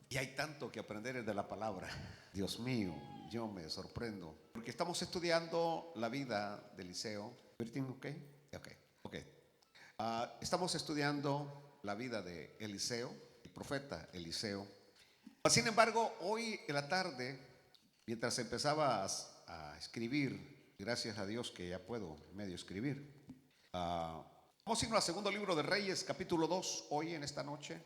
Y hay tanto que aprender de la palabra. Dios mío, yo me sorprendo. Porque estamos estudiando la vida de Eliseo. ¿Everything okay? Ok, ok. Estamos estudiando la vida de Eliseo, el profeta Eliseo. Sin embargo, hoy en la tarde, mientras empezaba a escribir, gracias a Dios que ya puedo medio escribir, vamos a irnos al segundo libro de Reyes, capítulo 2, hoy en esta noche.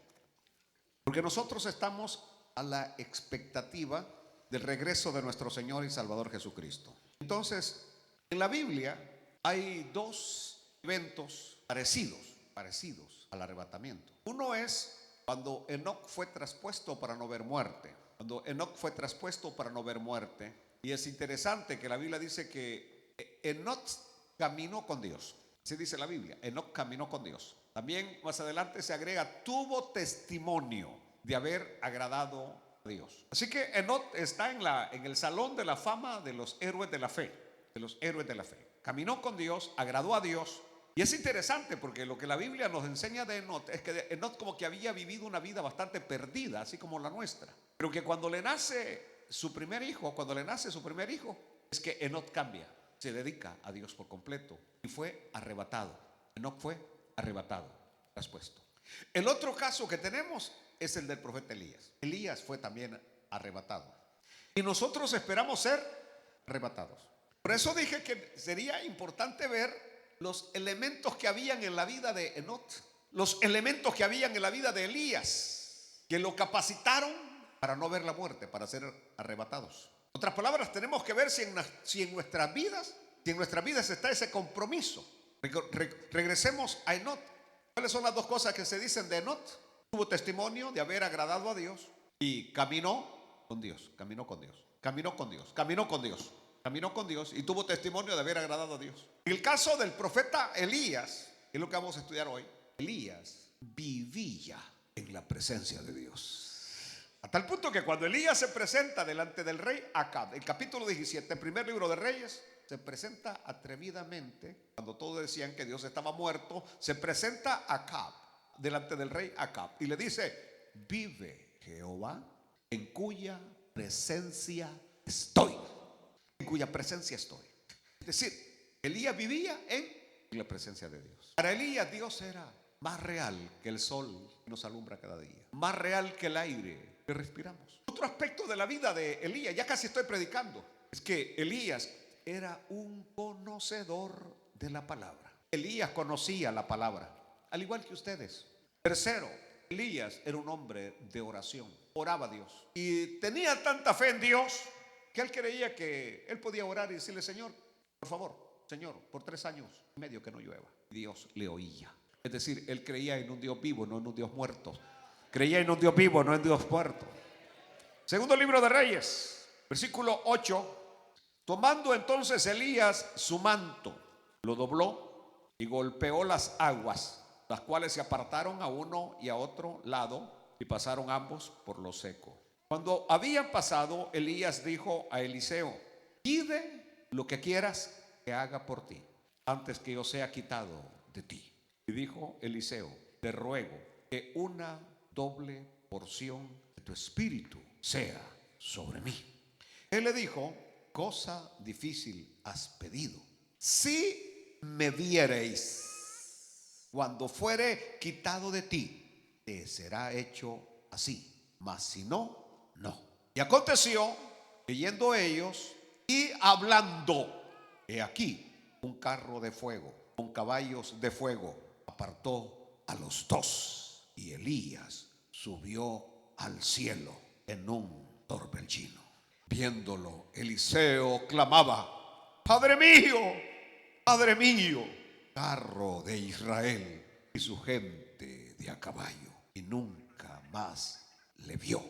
Porque nosotros estamos a la expectativa del regreso de nuestro Señor y Salvador Jesucristo. Entonces, en la Biblia hay dos eventos parecidos al arrebatamiento. Uno es cuando Enoc fue traspuesto para no ver muerte. Cuando Enoc fue traspuesto para no ver muerte. Y es interesante que la Biblia dice que Enoc caminó con Dios. Así dice la Biblia, Enoc caminó con Dios. También más adelante se agrega, tuvo testimonio de haber agradado a Dios. Así que Enoc está en el salón de la fama de los héroes de la fe. De los héroes de la fe. Caminó con Dios, agradó a Dios. Y es interesante porque lo que la Biblia nos enseña de Enoc es que Enoc como que había vivido una vida bastante perdida, así como la nuestra. Pero que cuando le nace su primer hijo, es que Enoc cambia, se dedica a Dios por completo y fue arrebatado. Enoc fue arrebatado, traspuesto. El otro caso que tenemos es el del profeta Elías. Elías fue también arrebatado. Y nosotros esperamos ser arrebatados. Por eso dije que sería importante ver los elementos que habían en la vida de Enoc, los elementos que habían en la vida de Elías, que lo capacitaron para no ver la muerte, para ser arrebatados. En otras palabras, tenemos que ver si en nuestras vidas está ese compromiso. Regresemos a Enoc. ¿Cuáles son las dos cosas que se dicen de Enoc? Tuvo testimonio de haber agradado a Dios y caminó con Dios y tuvo testimonio de haber agradado a Dios. En el caso del profeta Elías, que es lo que vamos a estudiar hoy, Elías vivía en la presencia de Dios. A tal punto que cuando Elías se presenta delante del rey Acab, el capítulo 17, el primer libro de Reyes, se presenta atrevidamente, cuando todos decían que Dios estaba muerto, se presenta Acab delante del rey Acab y le dice: vive Jehová, en cuya presencia estoy. En cuya presencia estoy. Es decir, Elías vivía en la presencia de Dios. Para Elías, Dios era más real que el sol que nos alumbra cada día, más real que el aire que respiramos. Otro aspecto de la vida de Elías, ya casi estoy predicando, es que Elías era un conocedor de la palabra. Elías conocía la palabra, al igual que ustedes. Tercero, Elías era un hombre de oración, oraba a Dios y tenía tanta fe en Dios que él creía que él podía orar y decirle: Señor, por favor, Señor, por 3 años y medio que no llueva. Dios le oía. Es decir, él creía en un Dios vivo, no en un Dios muerto. Creía en un Dios vivo, no en Dios muerto. Segundo libro de Reyes, versículo 8. Tomando entonces Elías su manto, lo dobló y golpeó las aguas, las cuales se apartaron a uno y a otro lado y pasaron ambos por lo seco. Cuando habían pasado, Elías dijo a Eliseo: pide lo que quieras que haga por ti, antes que yo sea quitado de ti. Y dijo Eliseo: te ruego que una doble porción de tu espíritu sea sobre mí. Él le dijo: cosa difícil has pedido. Si me viereis cuando fuere quitado de ti, te será hecho así, mas si no, no. Y aconteció que yendo ellos y hablando, he aquí un carro de fuego con caballos de fuego apartó a los dos, y Elías subió al cielo en un torbellino. Viéndolo, Eliseo clamaba: Padre mío, carro de Israel y su gente de a caballo. Y nunca más le vio.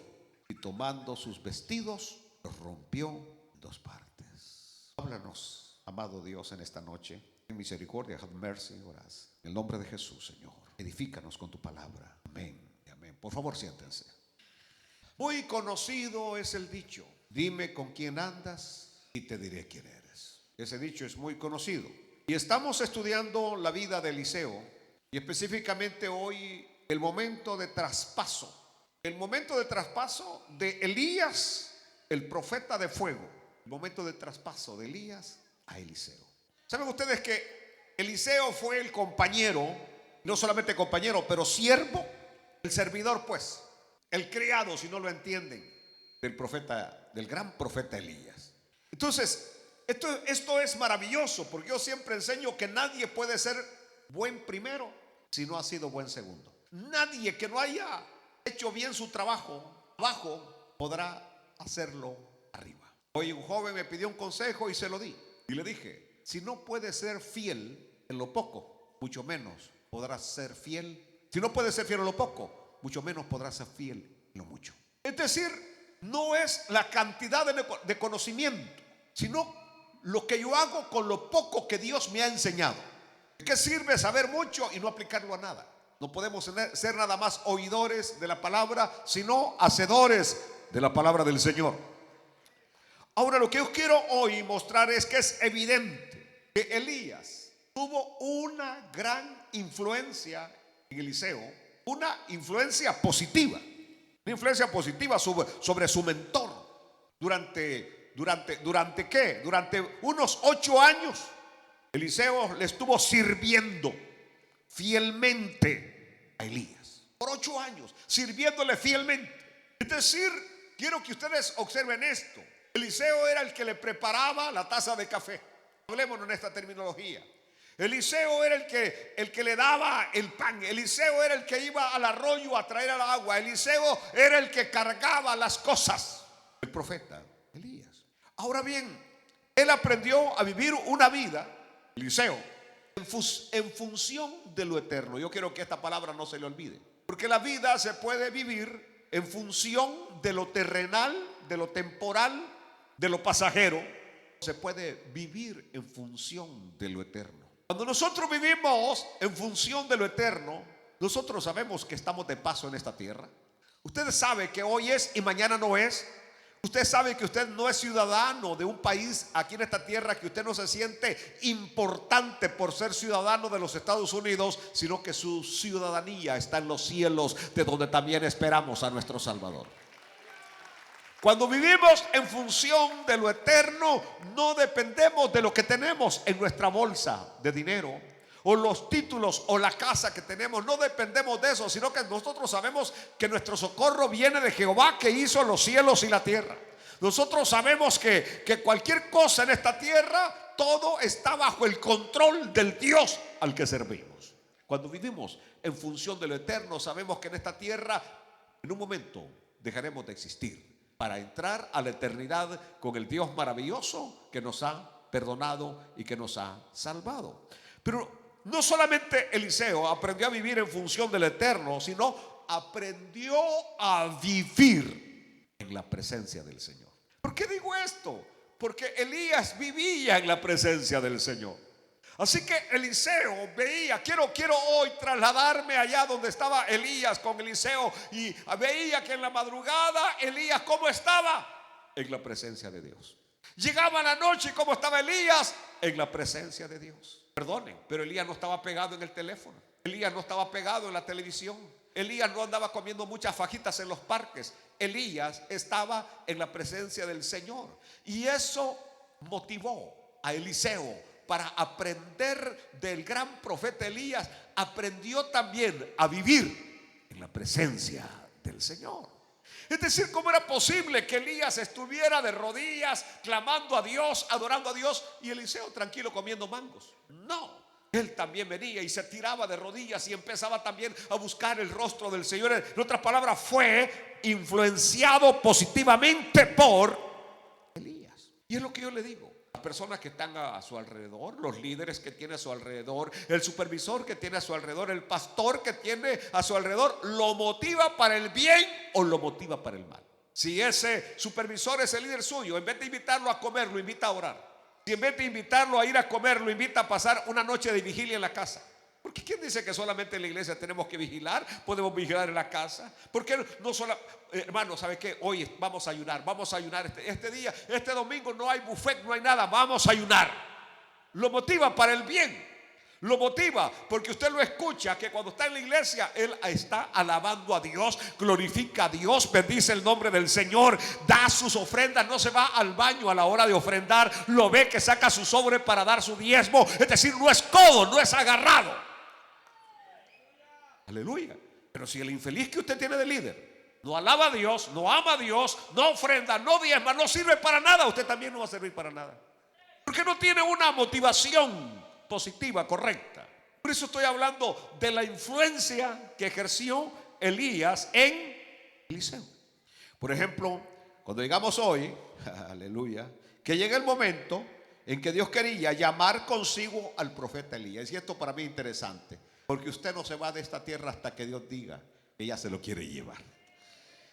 Y tomando sus vestidos, los rompió en 2 partes. Háblanos, amado Dios, en esta noche. En misericordia, have mercy on us. En el nombre de Jesús, Señor. Edifícanos con tu palabra. Amén y amén. Por favor, siéntense. Muy conocido es el dicho: dime con quién andas y te diré quién eres. Ese dicho es muy conocido. Y estamos estudiando la vida de Eliseo, y específicamente hoy el momento de traspaso El momento de traspaso de Elías, el profeta de fuego. El momento de traspaso de Elías a Eliseo. ¿Saben ustedes que Eliseo fue el compañero, no solamente compañero, pero siervo, el servidor pues, el criado, si no lo entienden, del profeta, del gran profeta Elías? Entonces, esto es maravilloso, porque yo siempre enseño que nadie puede ser buen primero si no ha sido buen segundo. Nadie que no haya hecho bien su trabajo abajo podrá hacerlo arriba. Hoy un joven me pidió un consejo y se lo di. Y le dije, si no puedes ser fiel en lo poco, mucho menos podrás ser fiel. Si no puedes ser fiel en lo poco, mucho menos podrás ser fiel en lo mucho. Es decir, no es la cantidad de conocimiento, sino lo que yo hago con lo poco que Dios me ha enseñado. ¿De qué sirve saber mucho y no aplicarlo a nada? No podemos ser nada más oidores de la palabra, sino hacedores de la palabra del Señor. Ahora, lo que yo quiero hoy mostrar es que es evidente que Elías tuvo una gran influencia en Eliseo, una influencia positiva sobre su mentor. ¿Durante qué? Durante unos 8 años, Eliseo le estuvo sirviendo fielmente a Elías. Por 8 años, sirviéndole fielmente. Es decir, quiero que ustedes observen esto. Eliseo era el que le preparaba la taza de café. Hablemoslo en esta terminología. Eliseo era el que le daba el pan. Eliseo era el que iba al arroyo a traer el agua. Eliseo era el que cargaba las cosas. El profeta Elías. Ahora bien, él aprendió a vivir una vida, Eliseo, en función de lo eterno. Yo quiero que esta palabra no se le olvide, porque la vida se puede vivir en función de lo terrenal, de lo temporal, de lo pasajero. Se puede vivir en función de lo eterno. Cuando nosotros vivimos en función de lo eterno, nosotros sabemos que estamos de paso en esta tierra. Usted sabe que hoy es y mañana no es. Usted sabe que usted no es ciudadano de un país aquí en esta tierra, que usted no se siente importante por ser ciudadano de los Estados Unidos, sino que su ciudadanía está en los cielos, de donde también esperamos a nuestro Salvador. Cuando vivimos en función de lo eterno, no dependemos de lo que tenemos en nuestra bolsa de dinero, o los títulos o la casa que tenemos. No dependemos de eso, sino que nosotros sabemos que nuestro socorro viene de Jehová, que hizo los cielos y la tierra. Nosotros sabemos que cualquier cosa en esta tierra, todo está bajo el control del Dios al que servimos. Cuando vivimos en función de lo eterno, sabemos que en esta tierra en un momento dejaremos de existir para entrar a la eternidad con el Dios maravilloso que nos ha perdonado y que nos ha salvado. Pero no solamente Eliseo aprendió a vivir en función del eterno, sino aprendió a vivir en la presencia del Señor. ¿Por qué digo esto? Porque Elías vivía en la presencia del Señor. Así que Eliseo veía, quiero hoy trasladarme allá donde estaba Elías con Eliseo, y veía que en la madrugada Elías, ¿cómo estaba? En la presencia de Dios. Llegaba la noche y ¿cómo estaba Elías? En la presencia de Dios. Perdonen, pero Elías no estaba pegado en el teléfono. Elías no estaba pegado en la televisión. Elías no andaba comiendo muchas fajitas en los parques. Elías estaba en la presencia del Señor. Y eso motivó a Eliseo para aprender del gran profeta Elías. Aprendió también a vivir en la presencia del Señor. Es decir, ¿cómo era posible que Elías estuviera de rodillas clamando a Dios, adorando a Dios, y Eliseo tranquilo comiendo mangos? No, él también venía y se tiraba de rodillas y empezaba también a buscar el rostro del Señor. En otras palabras, fue influenciado positivamente por Elías. Y es lo que yo le digo. Las personas que están a su alrededor, los líderes que tiene a su alrededor, el supervisor que tiene a su alrededor, el pastor que tiene a su alrededor, ¿lo motiva para el bien o lo motiva para el mal? Si ese supervisor es el líder suyo, en vez de invitarlo a comer, lo invita a orar. Si en vez de invitarlo a ir a comer, lo invita a pasar una noche de vigilia en la casa. Porque ¿quién dice que solamente en la iglesia tenemos que vigilar? Podemos vigilar en la casa. Porque no solo, hermano, ¿sabe qué? Hoy vamos a ayunar este día, este domingo no hay buffet, no hay nada, vamos a ayunar. Lo motiva para el bien. Lo motiva porque usted lo escucha que cuando está en la iglesia él está alabando a Dios, glorifica a Dios, bendice el nombre del Señor, da sus ofrendas, no se va al baño a la hora de ofrendar, lo ve que saca su sobre para dar su diezmo, es decir, no es codo, no es agarrado. Aleluya. Pero si el infeliz que usted tiene de líder no alaba a Dios, no ama a Dios, no ofrenda, no diezma, no sirve para nada, usted también no va a servir para nada, porque no tiene una motivación positiva, correcta. Por eso estoy hablando de la influencia que ejerció Elías en Eliseo. Por ejemplo, cuando llegamos hoy, aleluya, que llega el momento en que Dios quería llamar consigo al profeta Elías. Y esto para mí es interesante, porque usted no se va de esta tierra hasta que Dios diga que ya se lo quiere llevar.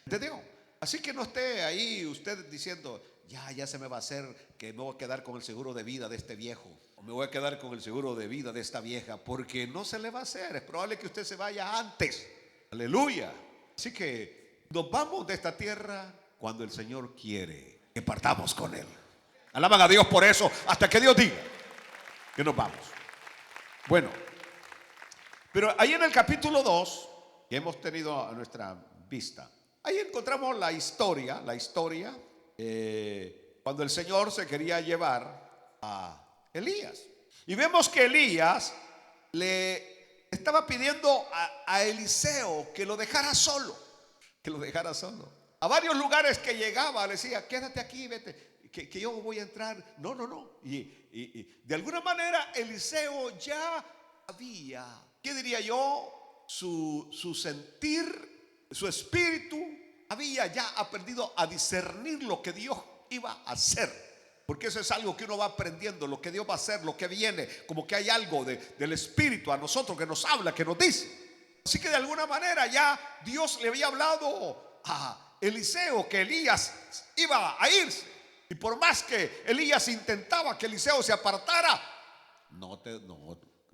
¿Entendió? Así que no esté ahí usted diciendo, ya se me va a hacer que me voy a quedar con el seguro de vida de este viejo, o me voy a quedar con el seguro de vida de esta vieja, porque no se le va a hacer. Es probable que usted se vaya antes. Aleluya. Así que nos vamos de esta tierra cuando el Señor quiere que partamos con Él. Alaban a Dios por eso hasta que Dios diga que nos vamos. Bueno, pero ahí en el capítulo 2 que hemos tenido a nuestra vista, ahí encontramos la historia cuando el Señor se quería llevar a Elías. Y vemos que Elías le estaba pidiendo a Eliseo que lo dejara solo. Que lo dejara solo. A varios lugares que llegaba le decía, quédate aquí, vete, que yo voy a entrar. No. Y de alguna manera Eliseo ya había, ¿qué diría yo? Su sentir, su espíritu había ya aprendido a discernir lo que Dios iba a hacer. Porque eso es algo que uno va aprendiendo, lo que Dios va a hacer, lo que viene, como que hay algo del Espíritu a nosotros que nos habla, que nos dice. Así que de alguna manera ya Dios le había hablado a Eliseo que Elías iba a irse. Y por más que Elías intentaba que Eliseo se apartara, no,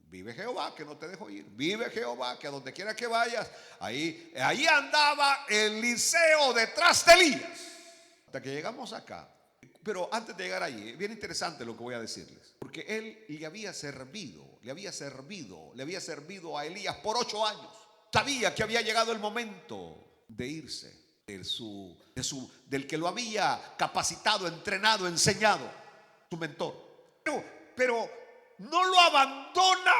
vive Jehová que no te dejo ir, vive Jehová que a donde quiera que vayas, ahí andaba Eliseo detrás de Elías. Hasta que llegamos acá. Pero antes de llegar allí, es bien interesante lo que voy a decirles, porque él le había servido a Elías por 8 años. Sabía que había llegado el momento de irse del que lo había capacitado, entrenado, enseñado, su mentor. Pero no lo abandona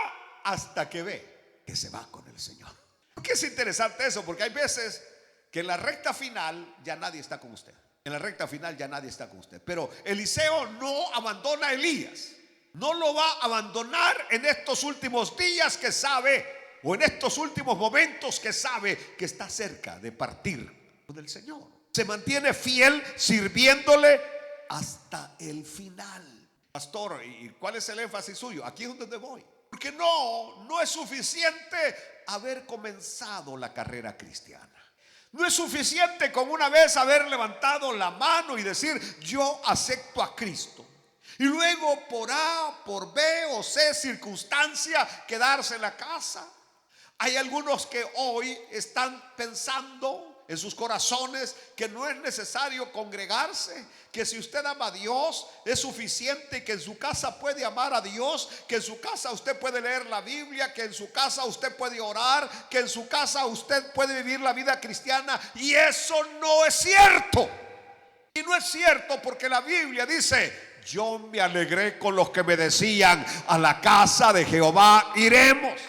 hasta que ve que se va con el Señor. ¿Por qué es interesante eso? Porque hay veces que en la recta final ya nadie está con usted. En la recta final ya nadie está con usted. Pero Eliseo no abandona a Elías. No lo va a abandonar en estos últimos días que sabe, o en estos últimos momentos que sabe que está cerca de partir con el Señor. Se mantiene fiel sirviéndole hasta el final. Pastor, ¿y cuál es el énfasis suyo? Aquí es donde voy. Porque no es suficiente haber comenzado la carrera cristiana. No es suficiente con una vez haber levantado la mano y decir yo acepto a Cristo. Y luego por A, por B o C circunstancia quedarse en la casa. Hay algunos que hoy están pensando en sus corazones que no es necesario congregarse, que si usted ama a Dios es suficiente, que en su casa puede amar a Dios, que en su casa usted puede leer la Biblia, que en su casa usted puede orar, que en su casa usted puede vivir la vida cristiana. Y eso no es cierto. Y no es cierto porque la Biblia dice: yo me alegré con los que me decían, a la casa de Jehová iremos.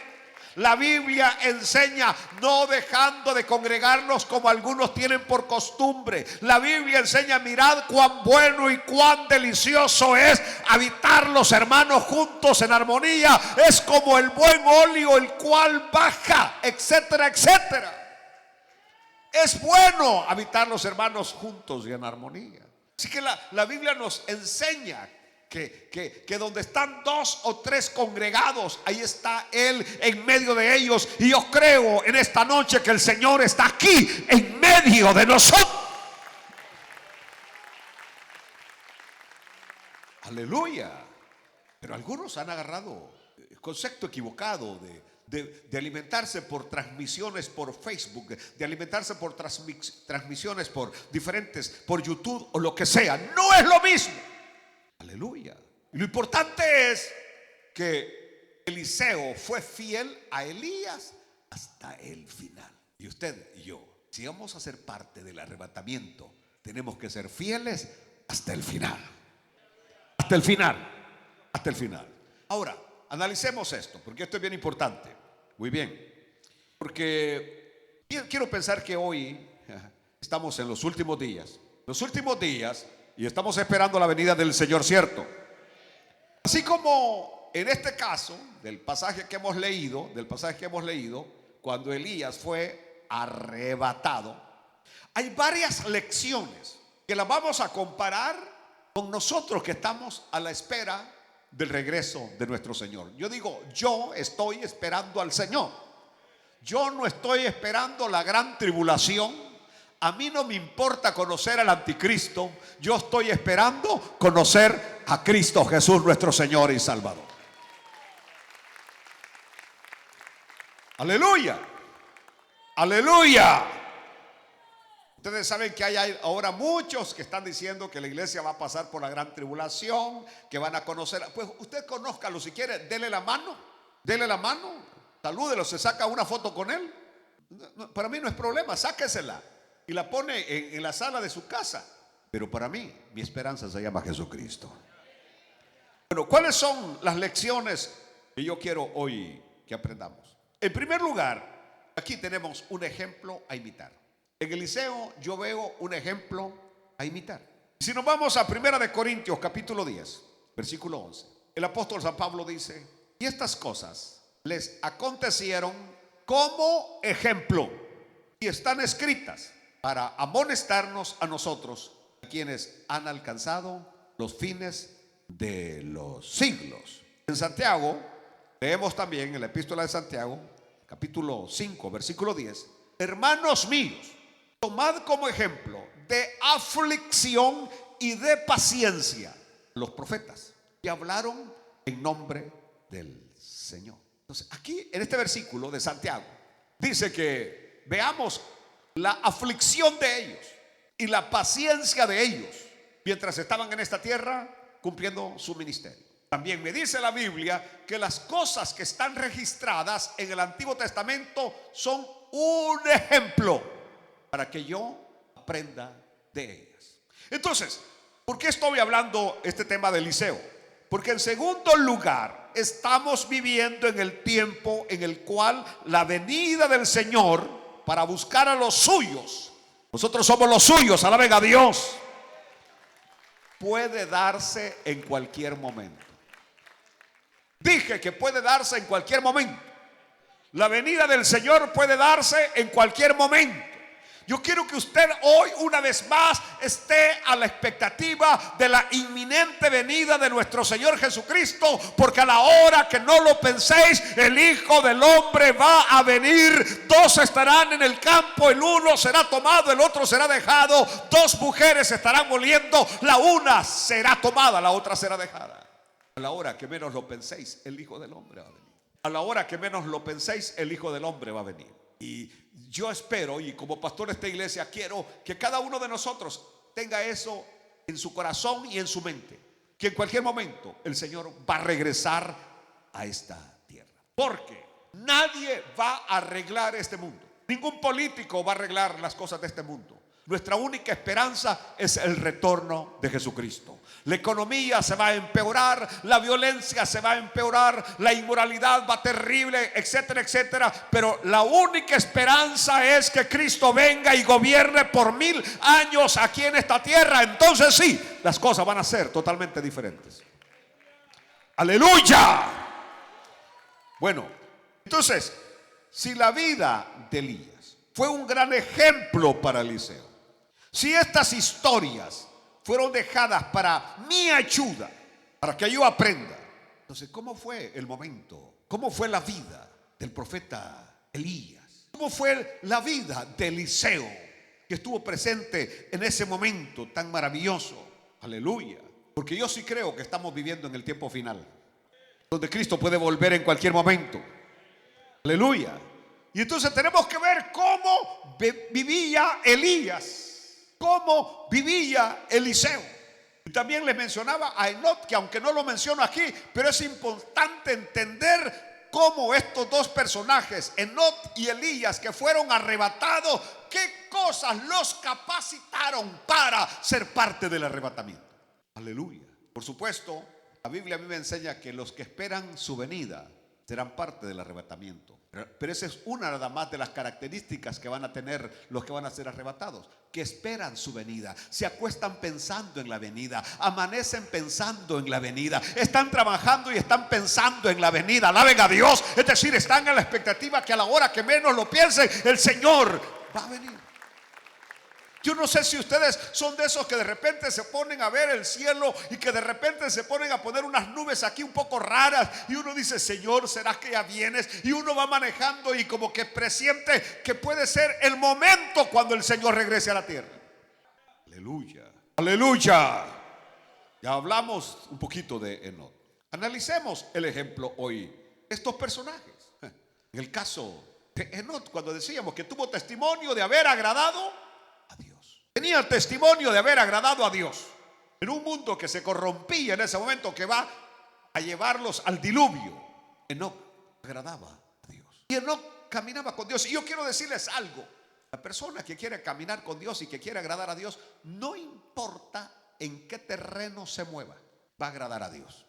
La Biblia enseña no dejando de congregarnos como algunos tienen por costumbre. La Biblia enseña: mirad cuán bueno y cuán delicioso es habitar los hermanos juntos en armonía. Es como el buen óleo el cual baja, etcétera, etcétera. Es bueno habitar los hermanos juntos y en armonía. Así que la Biblia nos enseña que donde están 2 o 3 congregados, ahí está Él en medio de ellos. Y yo creo en esta noche que el Señor está aquí en medio de nosotros. Aleluya. Pero algunos han agarrado el concepto equivocado de alimentarse por transmisiones por Facebook, de alimentarse por transmisiones por diferentes, por YouTube o lo que sea. No es lo mismo. Aleluya. Y lo importante es que Eliseo fue fiel a Elías hasta el final. Y usted y yo, si vamos a ser parte del arrebatamiento, tenemos que ser fieles hasta el final. Hasta el final. Hasta el final. Ahora, analicemos esto, porque esto es bien importante. Muy bien. Porque quiero pensar que hoy estamos en los últimos días. Los últimos días, y estamos esperando la venida del Señor, ¿cierto? Así como en este caso, del pasaje que hemos leído, cuando Elías fue arrebatado, hay varias lecciones que las vamos a comparar con nosotros que estamos a la espera del regreso de nuestro Señor. Yo digo, yo estoy esperando al Señor. Yo no estoy esperando la gran tribulación. A mí no me importa conocer al anticristo. Yo estoy esperando conocer a Cristo Jesús, nuestro Señor y Salvador. Aleluya. Aleluya. Ustedes saben que hay ahora muchos que están diciendo que la iglesia va a pasar por la gran tribulación, que van a conocer. Pues usted conózcalo si quiere, dele la mano, salúdelo, se saca una foto con él. Para mí no es problema, sáquesela y la pone en la sala de su casa. Pero para mí, mi esperanza se llama Jesucristo. Bueno, ¿cuáles son las lecciones que yo quiero hoy que aprendamos? En primer lugar, aquí tenemos un ejemplo a imitar. En Eliseo yo veo un ejemplo a imitar. Si nos vamos a 1 Corintios capítulo 10, versículo 11, el apóstol San Pablo dice: y estas cosas les acontecieron como ejemplo y están escritas para amonestarnos a nosotros, a quienes han alcanzado los fines de los siglos. En Santiago leemos también en la epístola de Santiago capítulo 5 versículo 10: hermanos míos, tomad como ejemplo de aflicción y de paciencia los profetas que hablaron en nombre del Señor. Entonces, aquí en este versículo de Santiago dice que veamos la aflicción de ellos y la paciencia de ellos mientras estaban en esta tierra cumpliendo su ministerio. También me dice la Biblia que las cosas que están registradas en el Antiguo Testamento son un ejemplo para que yo aprenda de ellas. Entonces, ¿por qué estoy hablando este tema de Eliseo? Porque en segundo lugar, estamos viviendo en el tiempo en el cual la venida del Señor para buscar a los suyos, nosotros somos los suyos, alaben a Dios, puede darse en cualquier momento. Dije que puede darse en cualquier momento. La venida del Señor puede darse en cualquier momento. Yo quiero que usted hoy una vez más esté a la expectativa de la inminente venida de nuestro Señor Jesucristo, porque a la hora que no lo penséis, el Hijo del Hombre va a venir. Dos estarán en el campo, el uno será tomado, el otro será dejado. Dos mujeres estarán moliendo, la una será tomada, la otra será dejada. A la hora que menos lo penséis, el Hijo del Hombre va a venir. A la hora que menos lo penséis, el Hijo del Hombre va a venir. Y yo espero, y como pastor de esta iglesia, quiero que cada uno de nosotros tenga eso en su corazón y en su mente, que en cualquier momento el Señor va a regresar a esta tierra. Porque nadie va a arreglar este mundo. Ningún político va a arreglar las cosas de este mundo. Nuestra única esperanza es el retorno de Jesucristo. La economía se va a empeorar, la violencia se va a empeorar, la inmoralidad va terrible, etcétera, etcétera. Pero la única esperanza es que Cristo venga y gobierne por 1000 años aquí en esta tierra. Entonces sí, las cosas van a ser totalmente diferentes. ¡Aleluya! Bueno, entonces, si la vida de Elías fue un gran ejemplo para Eliseo, si estas historias fueron dejadas para mi ayuda, para que yo aprenda, entonces, ¿cómo fue el momento? ¿Cómo fue la vida del profeta Elías? ¿Cómo fue la vida de Eliseo, que estuvo presente en ese momento tan maravilloso? Aleluya. Porque yo sí creo que estamos viviendo en el tiempo final, donde Cristo puede volver en cualquier momento. Aleluya. Y entonces tenemos que ver cómo vivía Elías, cómo vivía Eliseo. Y también les mencionaba a Enoc, que aunque no lo menciono aquí, pero es importante entender cómo estos dos personajes, Enoc y Elías, que fueron arrebatados, qué cosas los capacitaron para ser parte del arrebatamiento. Aleluya. Por supuesto, la Biblia a mí me enseña que los que esperan su venida serán parte del arrebatamiento. Pero esa es una nada más de las características que van a tener los que van a ser arrebatados, que esperan su venida, se acuestan pensando en la venida, amanecen pensando en la venida, están trabajando y están pensando en la venida. Alaben a Dios. Es decir, están en la expectativa que a la hora que menos lo piensen, el Señor va a venir. Yo no sé si ustedes son de esos que de repente se ponen a ver el cielo y que de repente se ponen a poner unas nubes aquí un poco raras y uno dice: Señor, ¿será que ya vienes? Y uno va manejando y como que presiente que puede ser el momento cuando el Señor regrese a la tierra. Aleluya, aleluya. Ya hablamos un poquito de Enoc. Analicemos el ejemplo hoy. Estos personajes. En el caso de Enoc, cuando decíamos que tuvo testimonio de haber agradado a Dios. Tenía el testimonio de haber agradado a Dios. En un mundo que se corrompía en ese momento, que va a llevarlos al diluvio, Enoc agradaba a Dios. Y Enoc caminaba con Dios. Y yo quiero decirles algo. La persona que quiere caminar con Dios y que quiere agradar a Dios, no importa en qué terreno se mueva, va a agradar a Dios.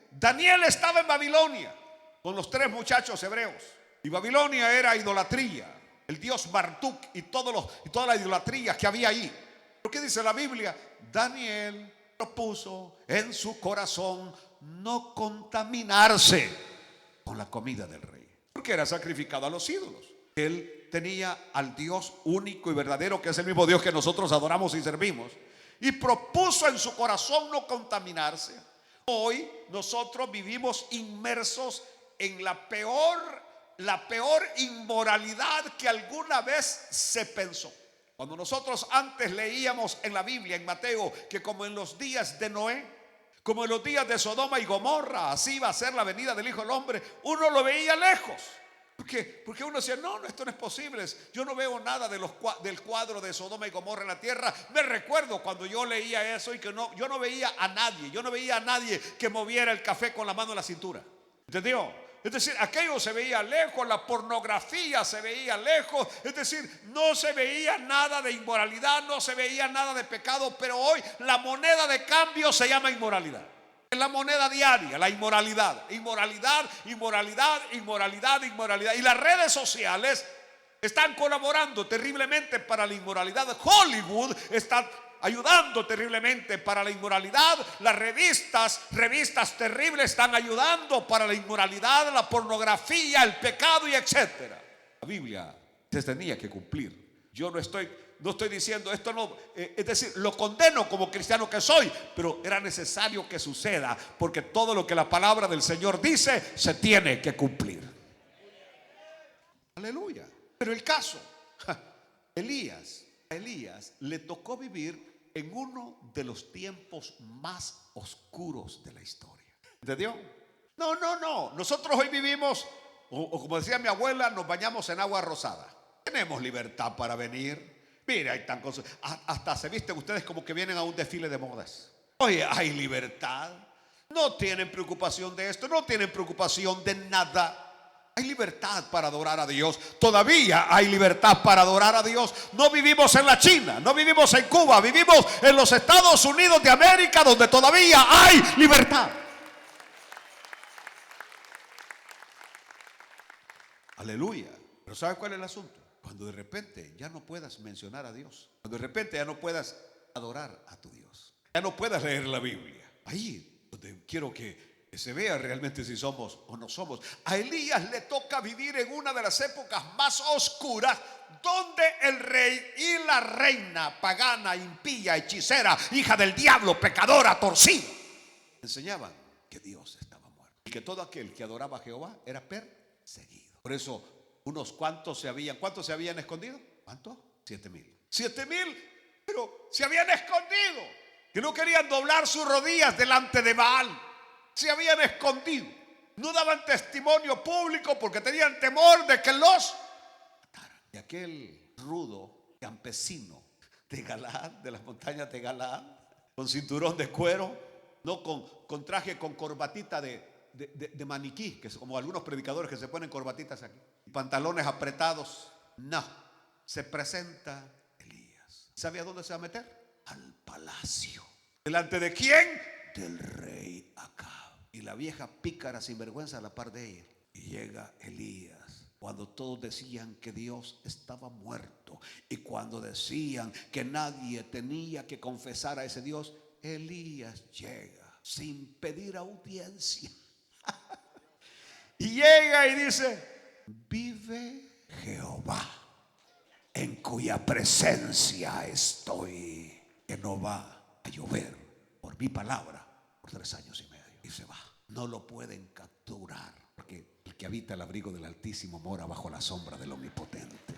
Daniel estaba en Babilonia con los 3 muchachos hebreos. Y Babilonia era idolatría. El dios Marduk y toda la idolatría que había ahí. ¿Pero qué dice la Biblia? Daniel propuso en su corazón no contaminarse con la comida del rey, porque era sacrificado a los ídolos. Él tenía al Dios único y verdadero, que es el mismo Dios que nosotros adoramos y servimos, y propuso en su corazón no contaminarse. Hoy nosotros vivimos inmersos en la peor inmoralidad que alguna vez se pensó. Cuando nosotros antes leíamos en la Biblia, en Mateo, que como en los días de Noé, como en los días de Sodoma y Gomorra, así va a ser la venida del Hijo del Hombre, uno lo veía lejos. Porque uno decía: no, esto no es posible. Yo no veo nada del cuadro de Sodoma y Gomorra en la tierra. Me recuerdo cuando yo leía eso y que yo no veía a nadie que moviera el café con la mano en la cintura. ¿Entendió? Es decir, aquello se veía lejos, la pornografía se veía lejos. Es decir, no se veía nada de inmoralidad, no se veía nada de pecado. Pero hoy la moneda de cambio se llama inmoralidad. Es la moneda diaria, la inmoralidad. Inmoralidad, inmoralidad, inmoralidad, inmoralidad. Y las redes sociales están colaborando terriblemente para la inmoralidad. Hollywood está ayudando terriblemente para la inmoralidad. Las revistas terribles están ayudando para la inmoralidad, la pornografía, el pecado y etcétera. La Biblia se tenía que cumplir. Yo no estoy diciendo esto, no, es decir, lo condeno como cristiano que soy, pero era necesario que suceda, porque todo lo que la palabra del Señor dice se tiene que cumplir. Aleluya. Pero el caso, a Elías le tocó vivir en uno de los tiempos más oscuros de la historia. ¿Entendió? No. Nosotros hoy vivimos, o como decía mi abuela, nos bañamos en agua rosada. Tenemos libertad para venir. Mira, hay tan cosas. Hasta se visten ustedes como que vienen a un desfile de modas. Oye, hay libertad. No tienen preocupación de esto, no tienen preocupación de nada. Hay libertad para adorar a Dios. Todavía hay libertad para adorar a Dios. No vivimos en la China, no vivimos en Cuba, vivimos en los Estados Unidos de América, donde todavía hay libertad. Aleluya. Pero ¿sabe cuál es el asunto? Cuando de repente ya no puedas mencionar a Dios, cuando de repente ya no puedas adorar a tu Dios, ya no puedas leer la Biblia. Ahí donde quiero que se vea realmente si somos o no somos. A Elías le toca vivir en una de las épocas más oscuras, donde el rey y la reina pagana, impía, hechicera, hija del diablo, pecadora, torcida, enseñaban que Dios estaba muerto y que todo aquel que adoraba a Jehová era perseguido. Por eso unos cuantos ¿cuántos se habían escondido? ¿Cuántos? 7,000, pero se habían escondido, que no querían doblar sus rodillas delante de Baal. Se habían escondido, no daban testimonio público porque tenían temor de que los mataran. Y aquel rudo campesino de Galaad, de las montañas de Galaad, con cinturón de cuero, no con traje con corbatita de maniquí, que es como algunos predicadores que se ponen corbatitas aquí, pantalones apretados. No, se presenta Elías. ¿Sabe a dónde se va a meter? Al palacio. ¿Delante de quién? Del rey Acab. Y la vieja pícara sinvergüenza a la par de ella. Y llega Elías cuando todos decían que Dios estaba muerto, y cuando decían que nadie tenía que confesar a ese Dios, Elías llega sin pedir audiencia. Y llega y dice: vive Jehová, en cuya presencia estoy, que no va a llover por mi palabra por 3 años y medio. Y se va. No lo pueden capturar, porque el que habita el abrigo del Altísimo mora bajo la sombra del Omnipotente.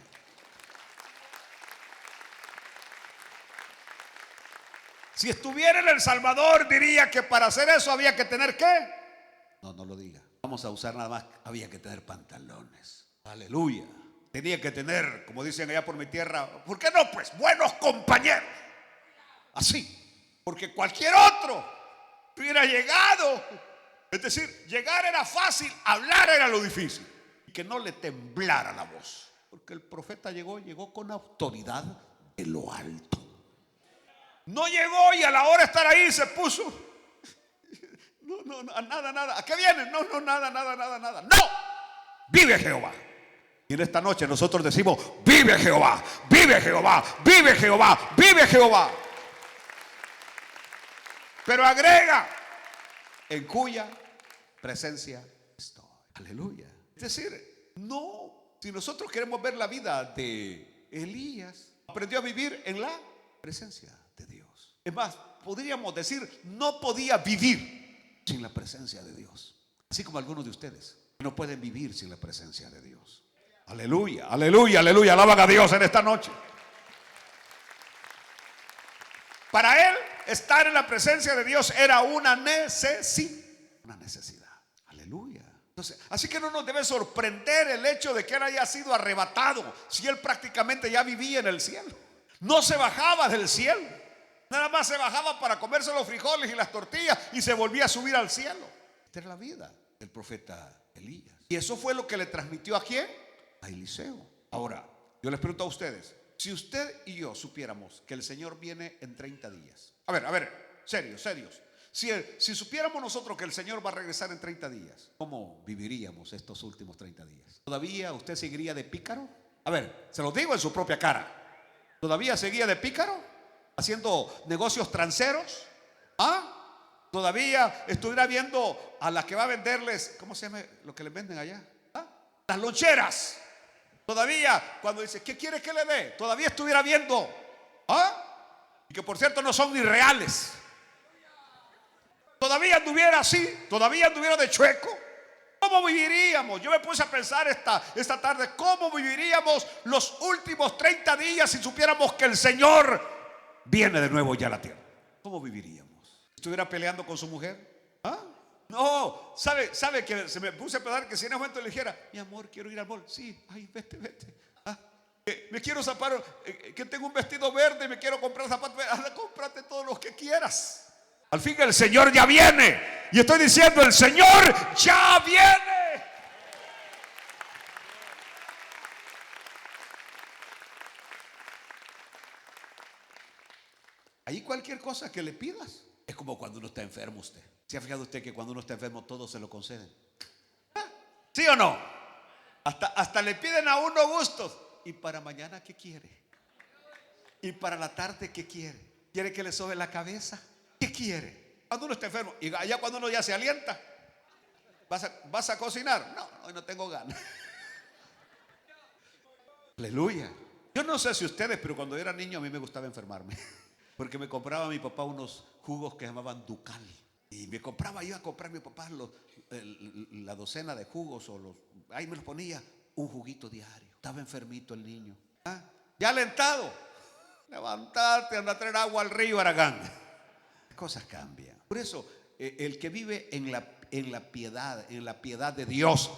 Si estuviera en El Salvador, diría que para hacer eso había que tener ¿qué? No, no lo diga. Vamos a usar nada más, había que tener pantalones. Aleluya. Tenía que tener, como dicen allá por mi tierra, ¿por qué no? Pues buenos compañeros. Así. Porque cualquier otro hubiera llegado. Es decir, llegar era fácil, hablar era lo difícil. Y que no le temblara la voz. Porque el profeta llegó con autoridad de lo alto. No llegó y a la hora de estar ahí se puso. No, nada. ¿A qué viene? No, nada. No, vive Jehová. Y en esta noche nosotros decimos: vive Jehová, vive Jehová, vive Jehová, vive Jehová. Pero agrega: en cuya presencia estoy. Aleluya. Es decir, no, si nosotros queremos ver la vida de Elías, aprendió a vivir en la presencia de Dios. Es más, podríamos decir, no podía vivir sin la presencia de Dios. Así como algunos de ustedes no pueden vivir sin la presencia de Dios. Aleluya, aleluya, aleluya. Alaban a Dios en esta noche. Para él, estar en la presencia de Dios era una necesidad. Aleluya. Entonces, así que no nos debe sorprender el hecho de que él haya sido arrebatado, si él prácticamente ya vivía en el cielo. No se bajaba del cielo. Nada más se bajaba para comerse los frijoles y las tortillas y se volvía a subir al cielo. Esta era la vida del profeta Elías. Y eso fue lo que le transmitió ¿a quién? A Eliseo. Ahora, yo les pregunto a ustedes: si usted y yo supiéramos que el Señor viene en 30 días. A ver, serios. Si supiéramos nosotros que el Señor va a regresar en 30 días, ¿cómo viviríamos estos últimos 30 días? ¿Todavía usted seguiría de pícaro? A ver, se lo digo en su propia cara. ¿Todavía seguía de pícaro? ¿Haciendo negocios transeros? ¿Ah? ¿Todavía estuviera viendo a la que va a venderles, ¿cómo se llama lo que les venden allá? ¿Ah? Las loncheras. Todavía, cuando dice, ¿qué quiere que le dé? Todavía estuviera viendo. ¿Ah? Y que por cierto no son ni reales. Todavía anduviera así, todavía anduviera de chueco. ¿Cómo viviríamos? Yo me puse a pensar esta tarde, ¿cómo viviríamos los últimos 30 días si supiéramos que el Señor viene de nuevo ya a la tierra? ¿Cómo viviríamos? ¿Estuviera peleando con su mujer? ¿Ah? No, ¿sabe que se me puse a pensar que si en ese momento le dijera, mi amor, quiero ir al mall? Sí, ay, vete. ¿Ah? Me quiero zapatos, que tengo un vestido verde y me quiero comprar zapatos verdes. Anda, cómprate todos los que quieras. Al fin el Señor ya viene. Y estoy diciendo, el Señor ya viene. Ahí cualquier cosa que le pidas es como cuando uno está enfermo. Usted ¿se ha fijado usted que cuando uno está enfermo todo se lo conceden? ¿Sí o no? Hasta le piden a uno gustos. ¿Y para mañana qué quiere? ¿Y para la tarde qué quiere? ¿Quiere que le sobe la cabeza? ¿Qué quiere? Cuando uno está enfermo. Y allá cuando uno ya se alienta, ¿vas a cocinar? No, hoy no tengo ganas. Aleluya. Yo no sé si ustedes, pero cuando yo era niño a mí me gustaba enfermarme. Porque me compraba mi papá unos jugos que llamaban Ducal. Y me compraba, iba a comprar mi papá la docena de jugos. Ahí me los ponía, un juguito diario. Estaba enfermito el niño. ¿Ah? Ya alentado. Levantate, anda a traer agua al río Aragán. Cosas cambian. Por eso, el que vive en la piedad de Dios,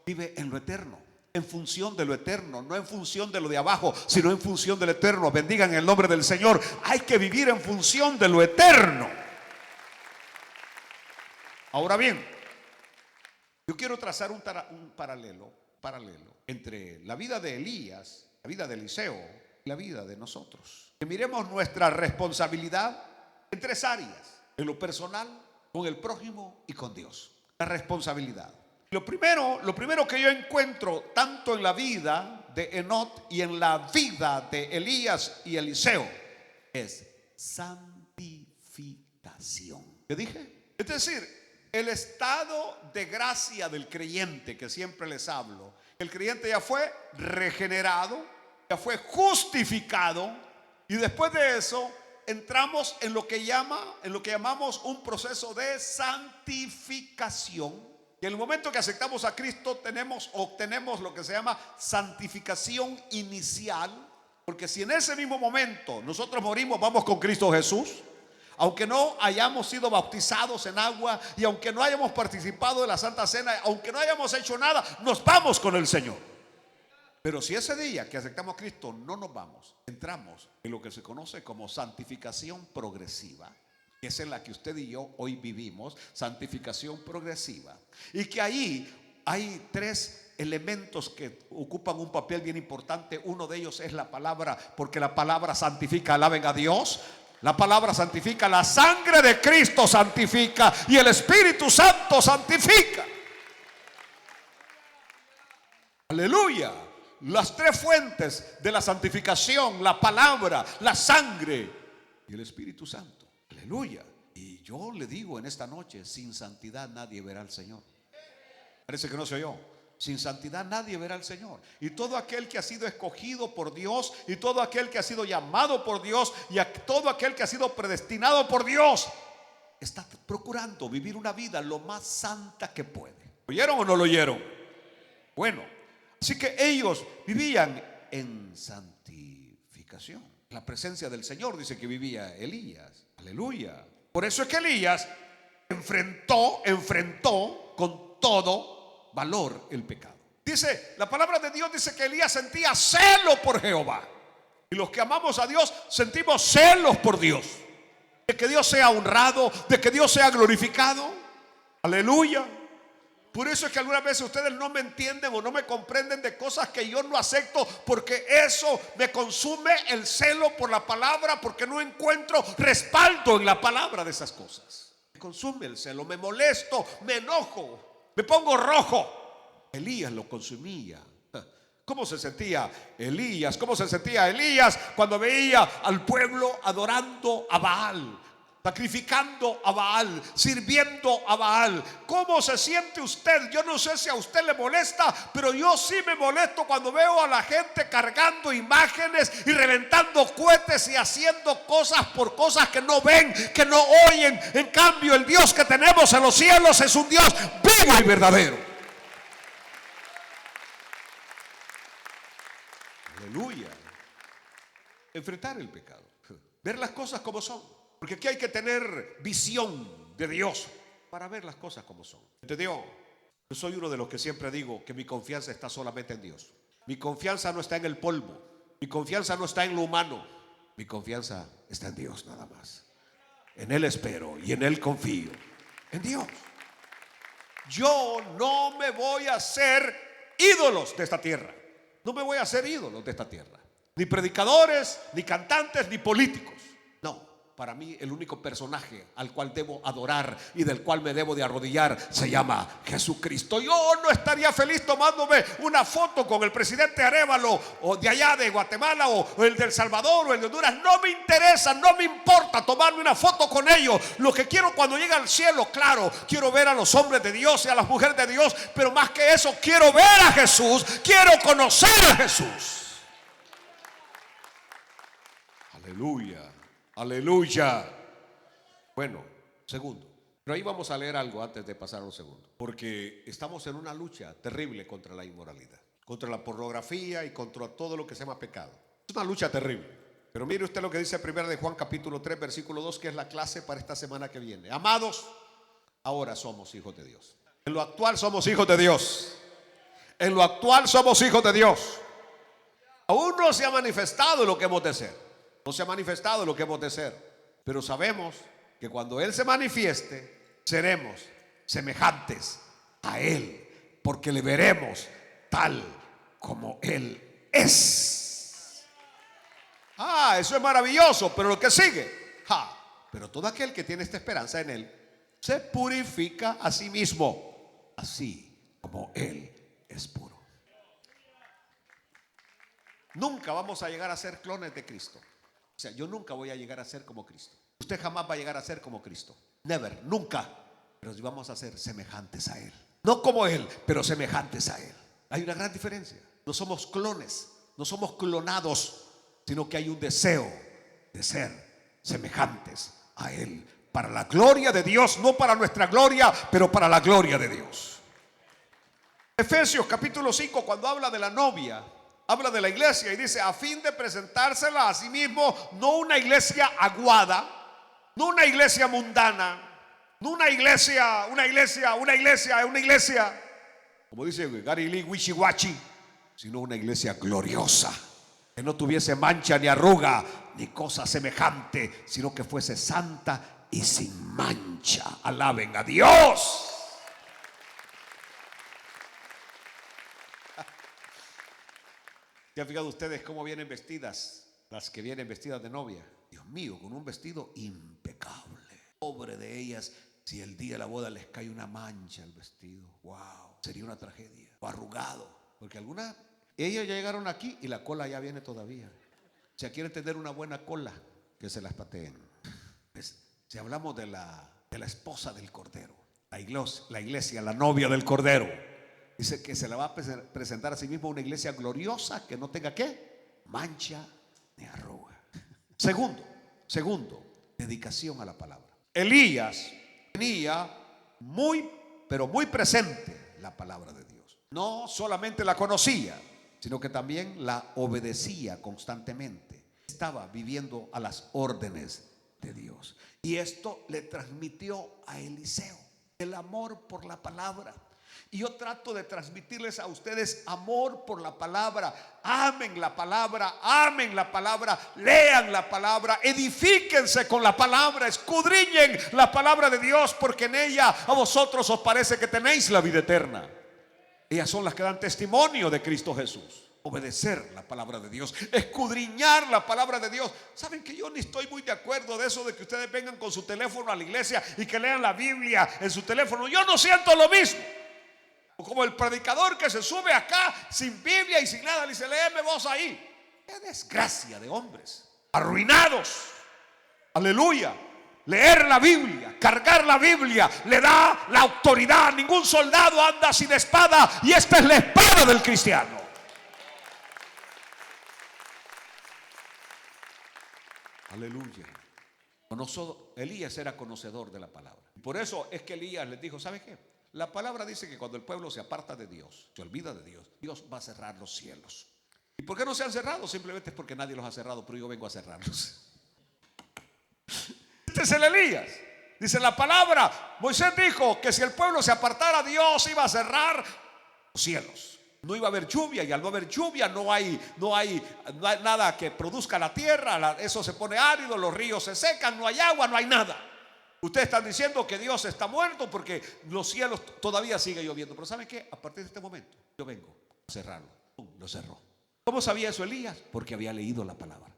vive en lo eterno. en función de lo eterno, no en función de lo de abajo, sino en función del eterno. Bendigan el nombre del Señor. Hay que vivir en función de lo eterno. Ahora bien, yo quiero trazar un paralelo entre la vida de Elías, la vida de Eliseo y la vida de nosotros. Que miremos nuestra responsabilidad en tres áreas: en lo personal, con el prójimo y con Dios. La responsabilidad. Lo primero que yo encuentro tanto en la vida de Enoc y en la vida de Elías y Eliseo es santificación. ¿Qué dije? Es decir, el estado de gracia del creyente que siempre les hablo. El creyente ya fue regenerado, ya fue justificado, y después de eso entramos en lo que llamamos un proceso de santificación. Y en el momento que aceptamos a Cristo obtenemos lo que se llama santificación inicial, porque si en ese mismo momento nosotros morimos, vamos con Cristo Jesús. Aunque no hayamos sido bautizados en agua y aunque no hayamos participado de la Santa Cena, aunque no hayamos hecho nada, nos vamos con el Señor. Pero si ese día que aceptamos a Cristo no nos vamos, entramos en lo que se conoce como santificación progresiva, que es en la que usted y yo hoy vivimos, santificación progresiva. Y que ahí hay tres elementos que ocupan un papel bien importante. Uno de ellos es la palabra, porque la palabra santifica. Alaben a Dios. La palabra santifica, la sangre de Cristo santifica y el Espíritu Santo santifica. Aleluya. Las tres fuentes de la santificación: la palabra, la sangre y el Espíritu Santo. Aleluya. Y yo le digo en esta noche, sin santidad nadie verá al Señor. Parece que no se oyó. Sin santidad nadie verá al Señor. Y todo aquel que ha sido escogido por Dios, y todo aquel que ha sido llamado por Dios, y todo aquel que ha sido predestinado por Dios, está procurando vivir una vida lo más santa que puede. ¿Oyeron o no lo oyeron? Bueno, así que ellos vivían en santificación. La presencia del Señor dice que vivía Elías. Aleluya. Por eso es que Elías enfrentó con todo valor el pecado. Dice, la palabra de Dios dice que Elías sentía celo por Jehová. Y los que amamos a Dios sentimos celos por Dios, de que Dios sea honrado, de que Dios sea glorificado. Aleluya. Por eso es que algunas veces ustedes no me entienden o no me comprenden de cosas que yo no acepto, porque eso me consume el celo por la palabra, porque no encuentro respaldo en la palabra de esas cosas. Me consume el celo, me molesto, me enojo, me pongo rojo. Elías lo consumía. ¿Cómo se sentía Elías? ¿Cómo se sentía Elías cuando veía al pueblo adorando a Baal, sacrificando a Baal, sirviendo a Baal? ¿Cómo se siente usted? Yo no sé si a usted le molesta, pero yo sí me molesto cuando veo a la gente cargando imágenes y reventando cohetes y haciendo cosas por cosas que no ven, que no oyen. En cambio, el Dios que tenemos en los cielos es un Dios vivo y verdadero. Aleluya. Enfrentar el pecado, ver las cosas como son, porque aquí hay que tener visión de Dios para ver las cosas como son. ¿Entendió? Yo soy uno de los que siempre digo que mi confianza está solamente en Dios. Mi confianza no está en el polvo, mi confianza no está en lo humano, mi confianza está en Dios nada más. En Él espero y en Él confío. En Dios. Yo no me voy a hacer ídolos de esta tierra. No me voy a hacer ídolos de esta tierra. Ni predicadores, ni cantantes, ni políticos. No, para mí el único personaje al cual debo adorar y del cual me debo de arrodillar se llama Jesucristo. Yo no estaría feliz tomándome una foto con el presidente Arévalo o de allá de Guatemala o el de El Salvador o el de Honduras. No me interesa, no me importa tomarme una foto con ellos. Lo que quiero cuando llegue al cielo, claro, quiero ver a los hombres de Dios y a las mujeres de Dios, pero más que eso quiero ver a Jesús, quiero conocer a Jesús. Aleluya. Aleluya. Bueno, segundo, pero ahí vamos a leer algo antes de pasar a un segundo, porque estamos en una lucha terrible contra la inmoralidad, contra la pornografía y contra todo lo que se llama pecado. Es una lucha terrible. Pero mire usted lo que dice 1 de Juan capítulo 3 versículo 2, que es la clase para esta semana que viene. Amados, ahora somos hijos de Dios. En lo actual somos hijos de Dios. En lo actual somos hijos de Dios. Aún no se ha manifestado lo que hemos de ser. No se ha manifestado lo que hemos de ser. Pero sabemos que cuando Él se manifieste, seremos semejantes a Él, porque le veremos tal como Él es. Eso es maravilloso, pero lo que sigue. Pero todo aquel que tiene esta esperanza en Él se purifica a sí mismo, así como Él es puro. Nunca vamos a llegar a ser clones de Cristo. O sea, yo nunca voy a llegar a ser como Cristo. Usted jamás va a llegar a ser como Cristo. Never, nunca. Pero vamos a ser semejantes a Él. No como Él, pero semejantes a Él. Hay una gran diferencia. No somos clones, no somos clonados, sino que hay un deseo de ser semejantes a Él. Para la gloria de Dios, no para nuestra gloria, pero para la gloria de Dios. Efesios capítulo 5, cuando habla de la novia, habla de la iglesia y dice: a fin de presentársela a sí mismo, no una iglesia aguada, no una iglesia mundana, no una iglesia, como dice Gary Lee, wishy-washy, sino una iglesia gloriosa, que no tuviese mancha ni arruga ni cosa semejante, sino que fuese santa y sin mancha. Alaben a Dios. ¿Se han fijado ustedes cómo vienen vestidas las que vienen vestidas de novia? Dios mío, con un vestido impecable. Pobre de ellas si el día de la boda les cae una mancha al vestido. Wow, sería una tragedia. O arrugado, porque algunas, ellas ya llegaron aquí y la cola ya viene todavía. O sea, quieren tener una buena cola, que se las pateen. Si hablamos de la esposa del Cordero, la iglesia, la novia del Cordero, dice que se la va a presentar a sí mismo una iglesia gloriosa, que no tenga ¿qué? Mancha ni arruga. Segundo, dedicación a la palabra. Elías tenía pero muy presente la palabra de Dios. No solamente la conocía, sino que también la obedecía constantemente. Estaba viviendo a las órdenes de Dios. Y esto le transmitió a Eliseo el amor por la palabra. Y yo trato de transmitirles a ustedes amor por la palabra. Amen la palabra, lean la palabra, edifíquense con la palabra, escudriñen la palabra de Dios, porque en ella a vosotros os parece que tenéis la vida eterna. Ellas son las que dan testimonio de Cristo Jesús. Obedecer la palabra de Dios, escudriñar la palabra de Dios. Saben que yo ni estoy muy de acuerdo de eso de que ustedes vengan con su teléfono a la iglesia y que lean la Biblia en su teléfono. Yo no siento lo mismo. Como el predicador que se sube acá sin Biblia y sin nada, le dice: léeme vos ahí. Qué desgracia de hombres arruinados. Aleluya. Leer la Biblia, cargar la Biblia, le da la autoridad. Ningún soldado anda sin espada, y esta es la espada del cristiano. Aleluya. Elías era conocedor de la palabra. Por eso es que Elías les dijo: ¿sabe qué? La palabra dice que cuando el pueblo se aparta de Dios, se olvida de Dios, Dios va a cerrar los cielos. ¿Y por qué no se han cerrado? Simplemente es porque nadie los ha cerrado, pero yo vengo a cerrarlos. Este es el Elías. Dice la palabra: Moisés dijo que si el pueblo se apartara, Dios iba a cerrar los cielos. No iba a haber lluvia, y al no haber lluvia no hay nada que produzca la tierra. Eso se pone árido, los ríos se secan, no hay agua, no hay nada. Ustedes están diciendo que Dios está muerto porque los cielos todavía sigue lloviendo. Pero ¿saben qué? A partir de este momento yo vengo a cerrarlo. Lo cerró. ¿Cómo sabía eso Elías? Porque había leído la palabra.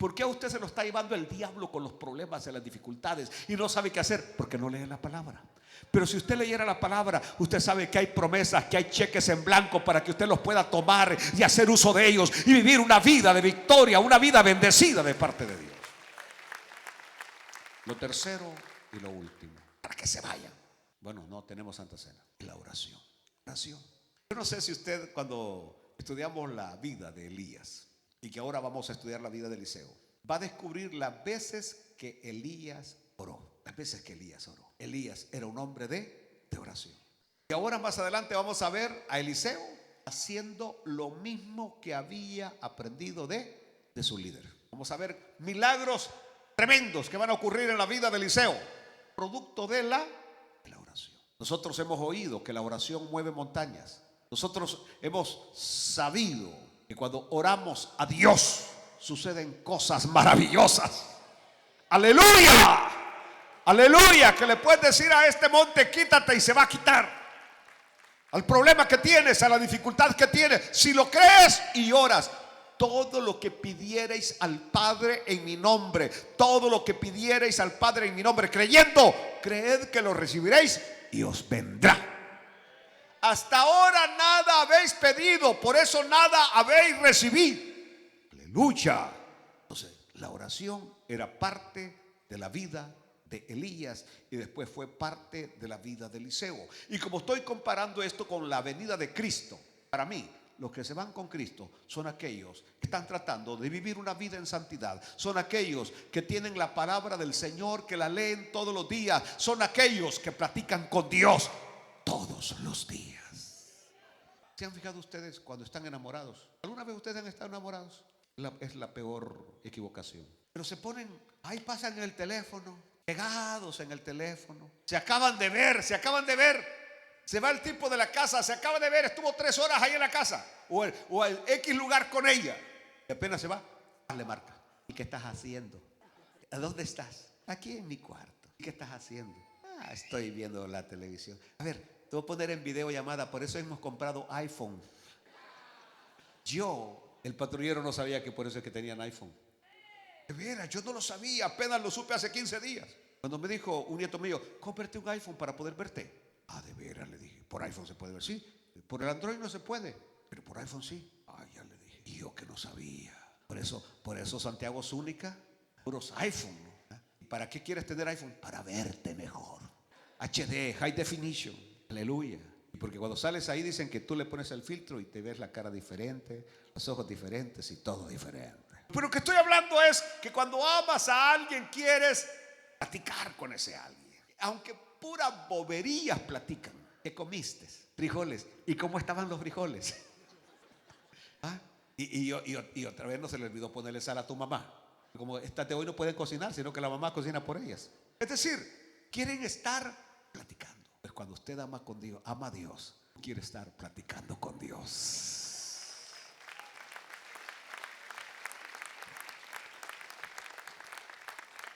¿Por qué a usted se lo está llevando el diablo con los problemas y las dificultades y no sabe qué hacer? Porque no lee la palabra. Pero si usted leyera la palabra, usted sabe que hay promesas, que hay cheques en blanco para que usted los pueda tomar y hacer uso de ellos y vivir una vida de victoria, una vida bendecida de parte de Dios. Lo tercero y lo último, para que se vayan. Bueno, no tenemos Santa Cena. La oración. Yo no sé si usted, cuando estudiamos la vida de Elías y que ahora vamos a estudiar la vida de Eliseo, va a descubrir las veces que Elías oró. Las veces que Elías oró. Elías era un hombre de oración. Y ahora más adelante vamos a ver a Eliseo haciendo lo mismo que había aprendido de su líder. Vamos a ver milagros tremendos que van a ocurrir en la vida de Eliseo, producto de la oración. Nosotros hemos oído que la oración mueve montañas. Nosotros hemos sabido que cuando oramos a Dios suceden cosas maravillosas. Aleluya, aleluya, que le puedes decir a este monte quítate y se va a quitar. Al problema que tienes, a la dificultad que tienes, si lo crees y oras, todo lo que pidiereis al Padre en mi nombre, todo lo que pidiereis al Padre en mi nombre, creyendo, creed que lo recibiréis y os vendrá. Hasta ahora nada habéis pedido, por eso nada habéis recibido. Aleluya. Entonces, la oración era parte de la vida de Elías y después fue parte de la vida de Eliseo. Y como estoy comparando esto con la venida de Cristo, para mí, los que se van con Cristo son aquellos que están tratando de vivir una vida en santidad. Son aquellos que tienen la palabra del Señor, que la leen todos los días. Son aquellos que platican con Dios todos los días. ¿Se han fijado ustedes cuando están enamorados? ¿Alguna vez ustedes han estado enamorados? Es la peor equivocación. Pero se ponen, ahí pasan en el teléfono, pegados en el teléfono. Se acaban de ver. Se va el tipo de la casa, se acaba de ver, estuvo 3 horas ahí en la casa. O el X lugar con ella. Y apenas se va, le marca. ¿Y qué estás haciendo? ¿A dónde estás? Aquí en mi cuarto. ¿Y qué estás haciendo? Estoy viendo la televisión. A ver, te voy a poner en videollamada. Por eso hemos comprado iPhone. El patrullero, no sabía que por eso es que tenían iPhone. De veras, yo no lo sabía. Apenas lo supe hace 15 días. Cuando me dijo un nieto mío, cómprate un iPhone para poder verte. De veras, le dije. Por iPhone se puede ver, sí. Por el Android no se puede, pero por iPhone sí. Ya le dije. Y yo que no sabía. Por eso Santiago Zúñiga, puros iPhone, ¿no? ¿Para qué quieres tener iPhone? Para verte mejor. HD, High Definition. Aleluya. Porque cuando sales ahí dicen que tú le pones el filtro y te ves la cara diferente, los ojos diferentes y todo diferente. Pero lo que estoy hablando es que cuando amas a alguien quieres platicar con ese alguien. Aunque puras boberías platican. ¿Qué comiste? Frijoles. ¿Y cómo estaban los frijoles? Y otra vez no se le olvidó ponerle sal a tu mamá. Como estas de hoy no pueden cocinar, sino que la mamá cocina por ellas. Es decir, quieren estar platicando. Pues cuando usted ama con Dios, ama a Dios, quiere estar platicando con Dios.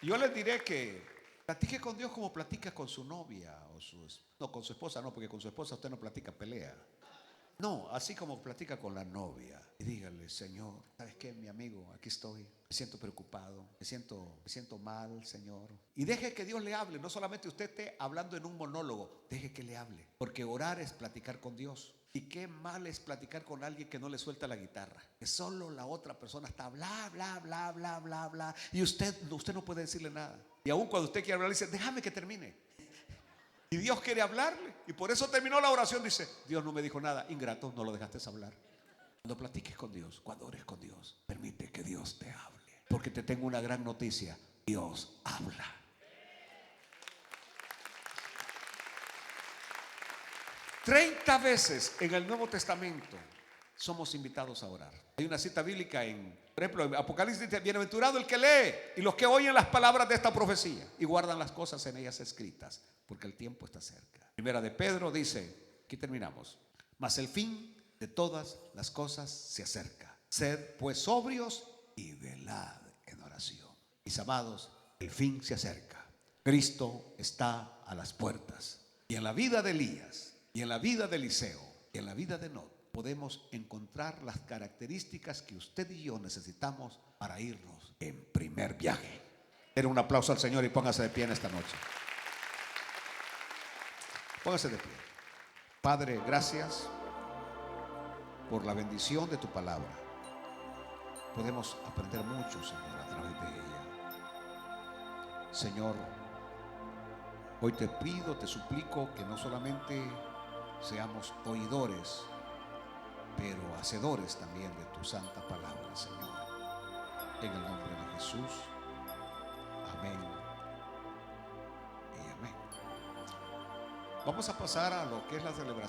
Yo les diré que platique con Dios como platica con su novia no, con su esposa no, porque con su esposa usted no platica, pelea. No, así como platica con la novia. Y dígale, Señor, ¿sabes qué, mi amigo? Aquí estoy, me siento preocupado, me siento mal, Señor. Y deje que Dios le hable, no solamente usted esté hablando en un monólogo, deje que le hable. Porque orar es platicar con Dios. Y qué mal es platicar con alguien que no le suelta la guitarra, que solo la otra persona está bla, bla, bla, bla, bla, bla. Y usted no puede decirle nada. Y aún cuando usted quiere hablar, le dice, déjame que termine. Y Dios quiere hablarle. Y por eso terminó la oración. Dice, Dios no me dijo nada. Ingrato, no lo dejaste hablar. Cuando platiques con Dios, cuando ores con Dios, permite que Dios te hable. Porque te tengo una gran noticia. Dios habla. Treinta veces en el Nuevo Testamento somos invitados a orar. Hay una cita bíblica por ejemplo, en Apocalipsis dice, bienaventurado el que lee y los que oyen las palabras de esta profecía y guardan las cosas en ellas escritas, porque el tiempo está cerca. Primera de Pedro dice, aquí terminamos, mas el fin de todas las cosas se acerca. Sed pues sobrios y velad en oración. Mis amados, el fin se acerca. Cristo está a las puertas. Y en la vida de Elías, y en la vida de Eliseo, y en la vida de Not, podemos encontrar las características que usted y yo necesitamos para irnos en primer viaje. Den un aplauso al Señor y póngase de pie en esta noche. Póngase de pie. Padre, gracias por la bendición de tu palabra. Podemos aprender mucho, Señor, a través de ella. Señor, hoy te pido, te suplico que no solamente seamos oidores, pero hacedores también de tu santa palabra, Señor. En el nombre de Jesús. Amén y amén. Vamos a pasar a lo que es la celebración.